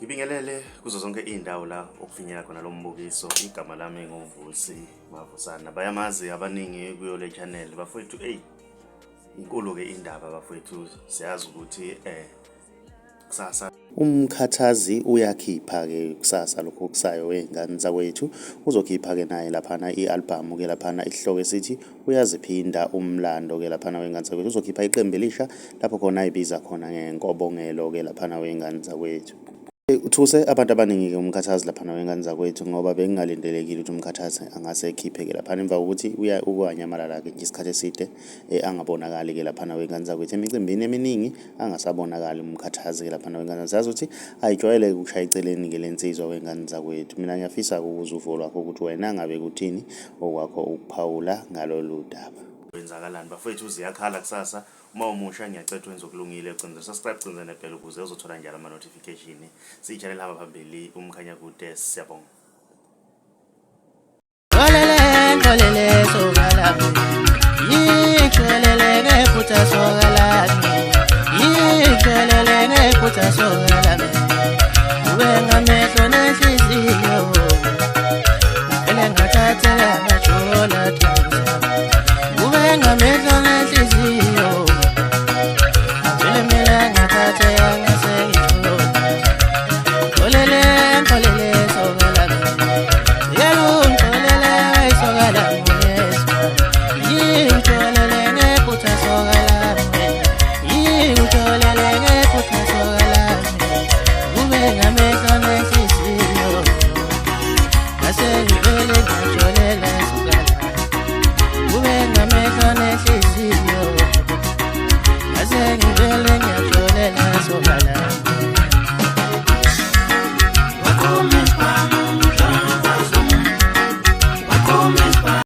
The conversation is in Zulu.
Ngibingelele kuzo zonke indawo la okufinyela khona lo mbukiso. Igama lami nguVusi Mavusana. Bayamazi abaningi kuyo le channel bafowethu. Inkulu ke indaba bafowethu. Siyazi ukuthi kusasa umkhathazi uyakhipha ke kusasa lokho kusayo wengane zakwethu. Uzokhipha ke naye laphana i-album ke laphana isihloko esithi uyaziphinda umlando ke laphana wengane zakwethu. Uzokhipha iqembu elisha lapho khona ibiza khona ngenkobongelo ke laphana wengane zakwethu. Uthuse abantu abaningi ke umkhathazi laphana wengane zakwethu ngoba bengingalindelekile ukuthi umkhathazi angase ekhiphe ke laphana emva kokuthi ukwanyamalala ke isikhathi eside angabonakali ke laphana wengane zakwethu emicimbini eminingi angasabonakali umkhathazi ke laphana wengane zazi ukuthi ayijwayele ukushaya eceleni ke lensizwa wengane zakwethu. Mina ngiyafisa ukuza uvo lwakho ukuthi wena ngabe kuthini okwakho ukuphawula ngalolu daba. Wenzakalani bafowethu? Ziyakhala kusasa. Uma umusha ngiyacela wenze okulungile, cenza subscribe, cenza nebell ukuze uzothola njalo ama notification. Siyijane laba phambili umkhanya kude. Siyabonga. Kolele sokala yikolele ngeputha sokala yikolele ngeputha sokala